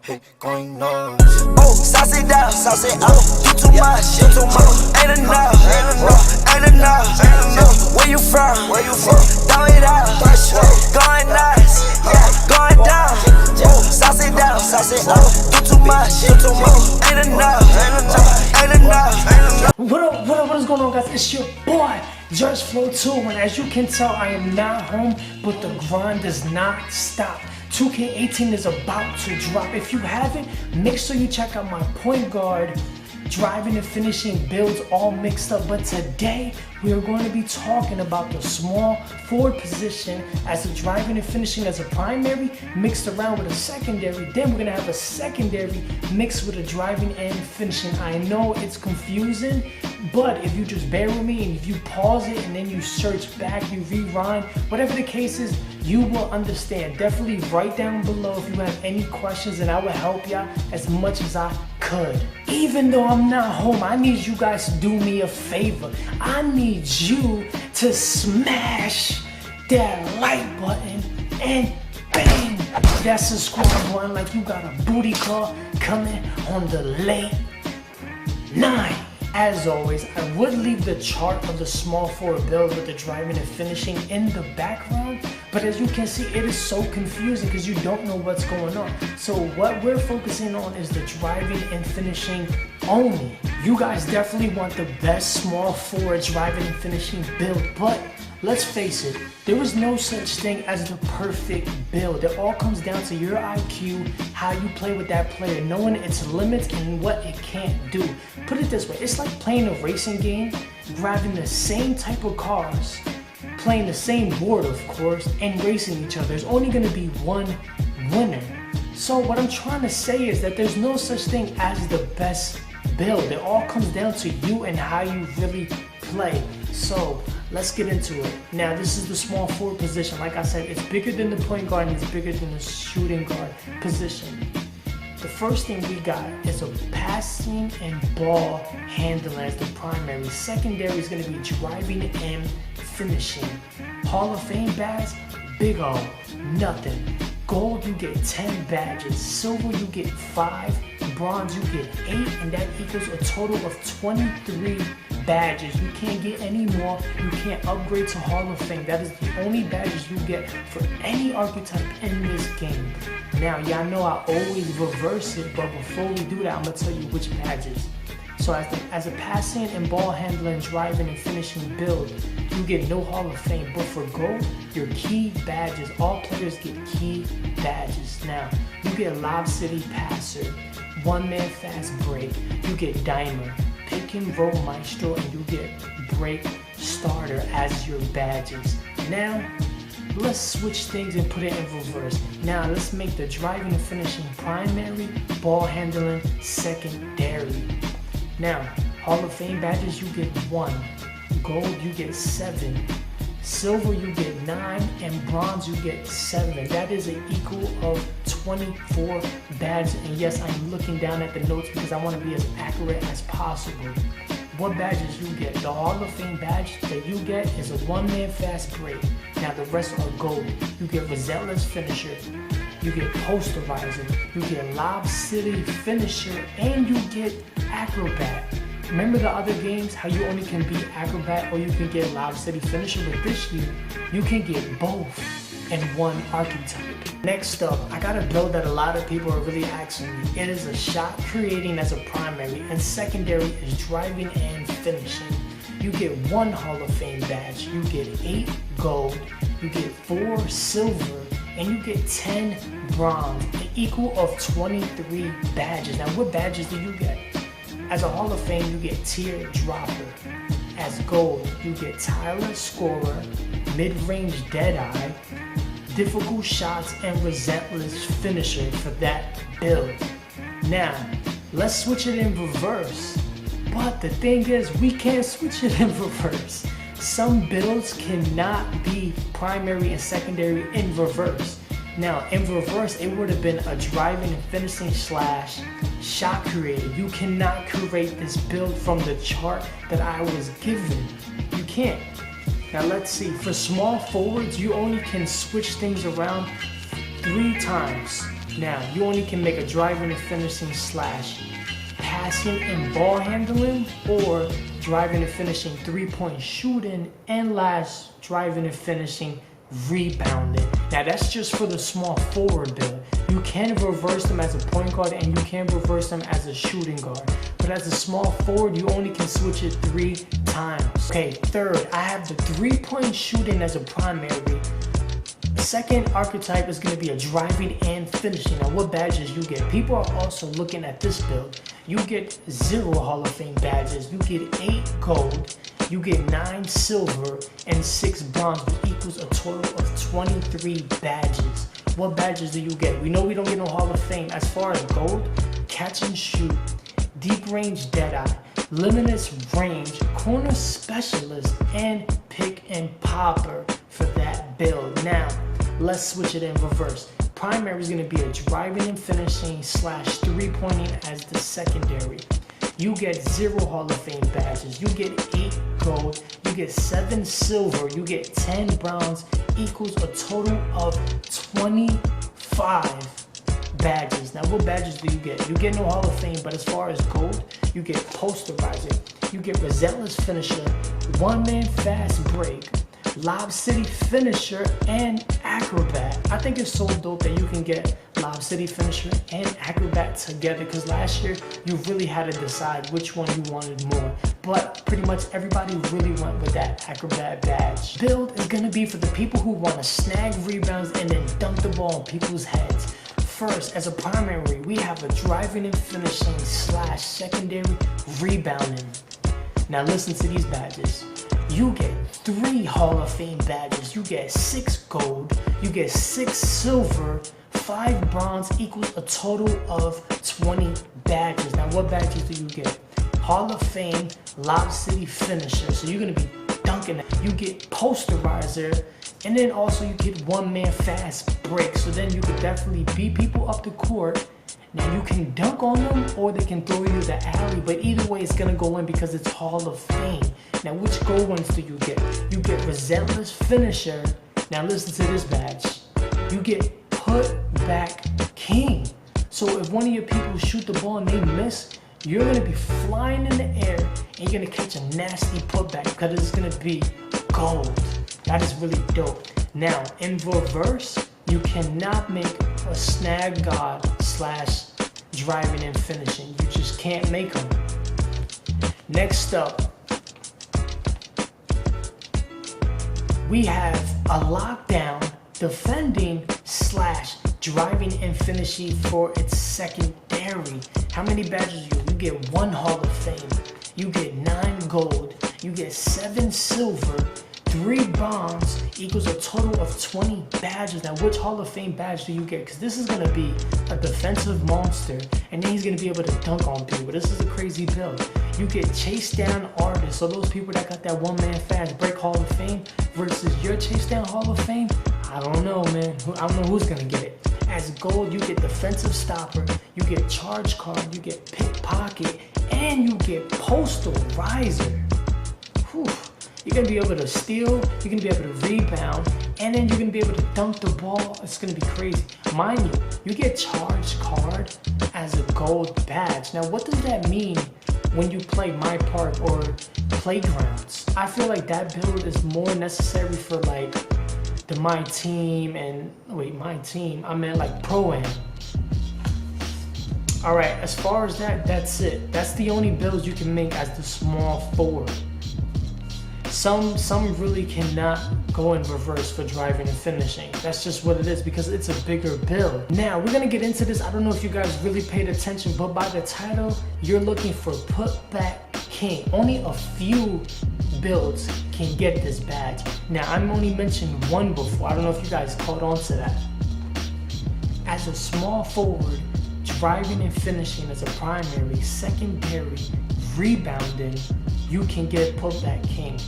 Hey, going on. Oh, sauce it up, you too much, ain't enough, ain't enough. Where you from? Throw it out, going nuts, going down. Oh, sauce it up, you too much, ain't enough. What is going on, guys? It's your boy Just Flow 2, and as you can tell, I am not home, but the grind does not stop. 2K18 is about to drop. If you haven't, make sure you check out my point guard, driving and finishing builds all mixed up. But today we are going to be talking about the small forward position as a driving and finishing as a primary mixed around with a secondary. Then we're going to have a secondary mixed with a driving and finishing. I know it's confusing, but if you just bear with me and if you pause it and then you search back, you rewind, whatever the case is, you will understand. Definitely write down below if you have any questions and I will help y'all as much as I could. Even though I'm not home, I need you guys to do me a favor. I need you to smash that like button and bang that subscribe button like you got a booty call coming on the late night. As always, I would leave the chart of the small forward build with the driving and finishing in the background, but as you can see, it is so confusing because you don't know what's going on. So what we're focusing on is the driving and finishing only. You guys definitely want the best small forward driving and finishing build, but let's face it, there is no such thing as the perfect build. It all comes down to your IQ, how you play with that player, knowing its limits and what it can't do. Put it this way, it's like playing a racing game, grabbing the same type of cars, playing the same board of course, and racing each other. There's only gonna be one winner. So what I'm trying to say is that there's no such thing as the best build. It all comes down to you and how you really play. So let's get into it. Now this is the small forward position. Like I said, it's bigger than the point guard and it's bigger than the shooting guard position. The first thing we got is a passing and ball handling as the primary. Secondary is going to be driving and finishing. Hall of Fame badge, big O, nothing. Gold, you get 10 badges. Silver, you get 5. Bronze, you get 8, and that equals a total of 23 badges. You can't get any more. You can't upgrade to Hall of Fame. That is the only badges you get for any archetype in this game. Now, y'all know I always reverse it, but before we do that, I'm gonna tell you which badges. So as a passing and ball handling, driving and finishing build, you get no Hall of Fame, but for gold, your key badges, all players get key badges. Now, you get Lob City Passer, One Man Fast Break, you get Dimer, Pick and Roll Maestro, and you get Break Starter as your badges. Now, let's switch things and put it in reverse. Now, let's make the driving and finishing primary, ball handling secondary. Now, Hall of Fame badges, you get 1. Gold, you get 7. Silver, you get 9. And bronze, you get 7. That is an equal of 24 badges. And yes, I'm looking down at the notes because I want to be as accurate as possible. What badges you get? The Hall of Fame badge that you get is a One Man Fast Break. Now the rest are gold. You get Relentless Finisher. You get Posterizer. You get Lob City Finisher. And you get Acrobat. Remember the other games, how you only can beat Acrobat or you can get Lob City Finisher, but this year, you can get both in one archetype. Next up, I got a build that a lot of people are really asking me. It is a shot creating as a primary, and secondary is driving and finishing. You get 1 Hall of Fame badge, you get 8 gold, you get 4 silver, and you get 10 bronze, an equal of 23 badges. Now what badges do you get? As a Hall of Fame, you get Tier Dropper. As gold, you get Tyler Scorer, Mid-Range Deadeye, Difficult Shots, and Relentless Finisher for that build. Now, let's switch it in reverse. But the thing is, we can't switch it in reverse. Some builds cannot be primary and secondary in reverse. Now, in reverse, it would have been a driving and finishing / shot creator. You cannot create this build from the chart that I was given. You can't. Now, let's see. For small forwards, you only can switch things around 3 times. Now, you only can make a driving and finishing slash passing and ball handling, or driving and finishing 3-point shooting, and last, driving and finishing rebounding. Now that's just for the small forward build. You can reverse them as a point guard and you can reverse them as a shooting guard. But as a small forward, you only can switch it 3 times. Okay, third, I have the 3-point shooting as a primary. Second archetype is going to be a driving and finishing. Now what badges you get? People are also looking at this build. You get 0 Hall of Fame badges. You get 8 gold. You get 9 silver and 6 bronze, which equals a total of 23 badges. What badges do you get? We know we don't get no Hall of Fame. As far as gold, catch and shoot, deep range deadeye, limitless range, corner specialist, and pick and popper for that build. Now, let's switch it in reverse. Primary is going to be a driving and finishing slash 3-pointing as the secondary. You get 0 Hall of Fame badges. You get 8 gold. You get 7 silver. You get 10 bronze. Equals a total of 25 badges. Now, what badges do you get? You get no Hall of Fame, but as far as gold, you get POSTERIZER. You get Relentless Finisher, One-Man Fast Break, Lob City Finisher, and ACROBAT. I think it's so dope that you can get Lob City Finisher and ACROBAT together, because last year you really had to decide which one you wanted more. But pretty much everybody really went with that ACROBAT badge. Build is going to be for the people who want to snag rebounds and then dunk the ball on people's heads. First, as a primary, we have a driving and finishing slash secondary rebounding. Now listen to these badges. You get 3 Hall of Fame badges. You get 6 gold. You get 6 silver. 5 bronze equals a total of 20 badges. Now what badges do you get? Hall of Fame Lob City Finisher. So you're going to be dunking. You get POSTERIZER. And then also you get One-Man Fast Break. So then you could definitely beat people up the court. Now you can dunk on them or they can throw you the alley. But either way it's going to go in because it's Hall of Fame. Now which gold ones do you get? You get Relentless Finisher. Now listen to this badge. You get Put Back King. So if one of your people shoot the ball and they miss, you're going to be flying in the air and you're going to catch a nasty putback because it's going to be gold. That is really dope. Now, in reverse, you cannot make a snag guard slash driving and finishing. You just can't make them. Next up, we have a lockdown defending slash driving and finishing for its secondary. How many badges do you get? You get 1 Hall of Fame. You get 9 gold. You get 7 silver. 3 bronze equals a total of 20 badges. Now, which Hall of Fame badge do you get? Because this is going to be a defensive monster, and then he's going to be able to dunk on people. This is a crazy build. You get Chase Down Artists, so those people that got that One-Man Fast Break Hall of Fame versus your Chase Down Hall of Fame. I don't know, man. I don't know who's going to get it. As gold, you get Defensive Stopper, you get Charge Card, you get Pickpocket, and you get POSTERIZER. Whew. You're going to be able to steal, you're going to be able to rebound, and then you're going to be able to dunk the ball. It's going to be crazy. Mind you, you get Charge Card as a gold badge. Now, what does that mean when you play My Park or Playgrounds? I feel like that build is more necessary for like the My Team and, wait, My Team, I meant like Pro-Am. Alright, as far as that, that's it. That's the only builds you can make as the small forward. Some really cannot go in reverse for driving and finishing. That's just what it is because it's a bigger build. Now, we're gonna get into this. I don't know if you guys really paid attention, but by the title, you're looking for Putback King. Only a few builds can get this badge. Now, I'm only mentioned one before. I don't know if you guys caught on to that. As a small forward, driving and finishing as a primary, secondary, rebounding, you can get Putback King.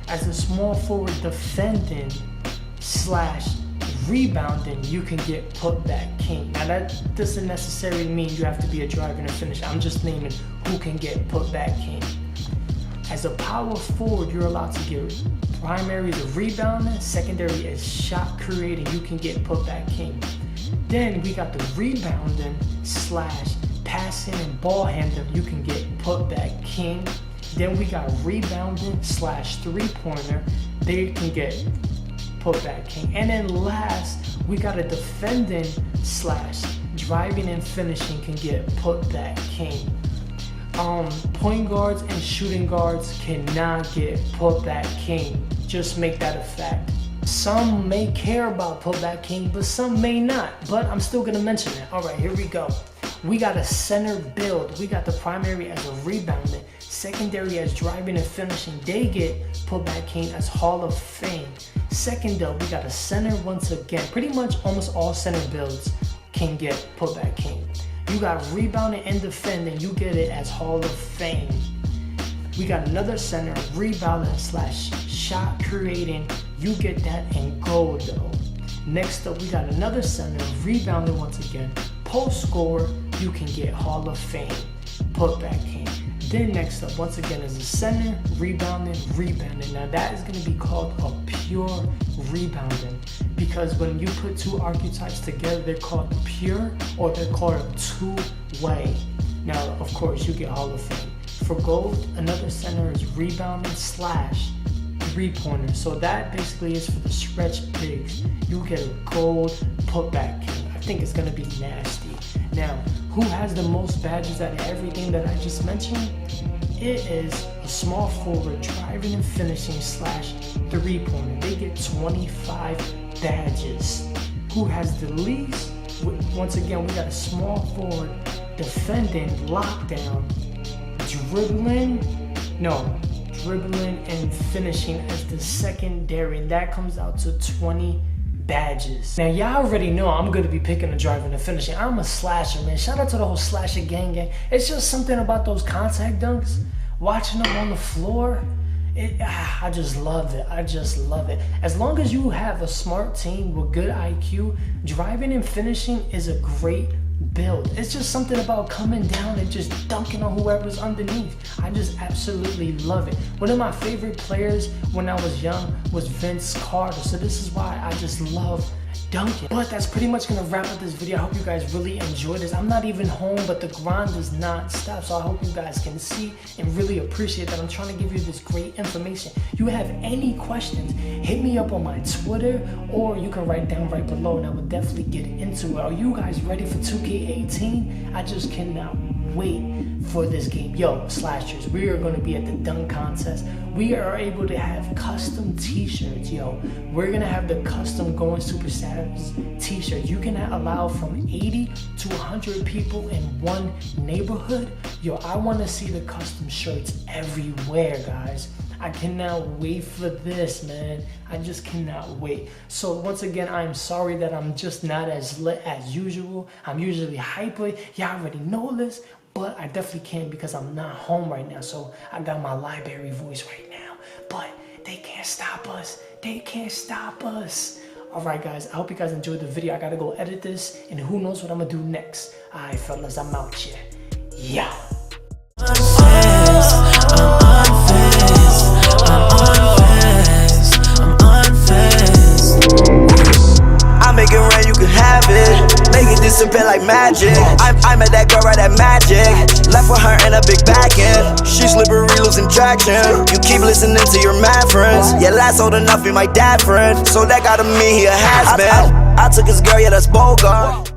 As a small forward defending slash rebounding, you can get Putback King. Now that doesn't necessarily mean you have to be a driving and finisher. I'm just naming who can get Putback King. As a power forward, you're allowed to get primary is rebounding, secondary is shot creating. You can get Putback King. Then we got the rebounding slash passing and ball handling. You can get put back king. Then we got rebounding slash three-pointer. They can get put back king. And then last, we got a defending slash driving and finishing can get put back king. Point guards and shooting guards cannot get put back king. Just make that a fact. Some may care about putback king, but some may not. But I'm still gonna mention it. All right, here we go. We got a center build. We got the primary as a rebounding, secondary as driving and finishing. They get putback king as Hall of Fame. Second up, we got a center once again. Pretty much almost all center builds can get putback king. You got rebounding and defending. You get it as Hall of Fame. We got another center, rebounding slash shot creating. You get that in gold though. Next up, we got another center, rebounding once again. Post scorer, you can get Hall of Fame, putback king. Then next up, once again, is a center, rebounding. Now that is gonna be called a pure rebounding, because when you put two archetypes together, they're called pure, or they're called a two-way. Now, of course, you get Hall of Fame. For gold, another center is rebounding slash three-pointer. So that basically is for the stretch bigs. You get a gold putback king. I think it's gonna be nasty. Now, who has the most badges out of everything that I just mentioned? It is a small forward driving and finishing slash three-pointer. They get 25 badges. Who has the least? Once again, we got a small forward defending, lockdown, dribbling and finishing as the secondary, and that comes out to 20 badges. Now y'all already know I'm gonna be picking the driving and finishing. I'm a slasher, man. Shout out to the whole slasher gang. It's just something about those contact dunks, watching them on the floor. I just love it. I just love it. As long as you have a smart team with good IQ, driving and finishing is a great build. It's just something about coming down and just dunking on whoever's underneath. I just absolutely love it. One of my favorite players when I was young was Vince Carter. So this is why I just love dunking. But that's pretty much gonna wrap up this video. I hope you guys really enjoyed this. I'm not even home, but the grind does not stop. So I hope you guys can see and really appreciate that I'm trying to give you this great information. You have any questions, hit me up on my Twitter, or you can write down right below and I will definitely get into it. Are you guys ready for 2K18? I just cannot wait for this game. Yo, slashers, we are going to be at the dunk contest. We are able to have custom t-shirts. Yo, we're going to have the custom Going Super Savage t-shirt. You can allow from 80 to 100 people in one neighborhood. Yo, I want to see the custom shirts everywhere, guys. I cannot wait for this, man. I just cannot wait. So once again, I'm sorry that I'm just not as lit as usual. I'm usually hyper. Y'all already know this, but I definitely can't because I'm not home right now. So I got my library voice right now, but they can't stop us. They can't stop us. All right, guys, I hope you guys enjoyed the video. I gotta go edit this, and who knows what I'm gonna do next. All right, fellas, I'm out here. Yeah. Make it rain, you can have it. Make it disappear like magic. I met that girl right at Magic. Left with her in a big back end. She slippery, losing traction. You keep listening to your mad friends. Yeah, last old enough, be my dad friend. So that gotta mean he a has-been. I took his girl, yeah, that's Bogart.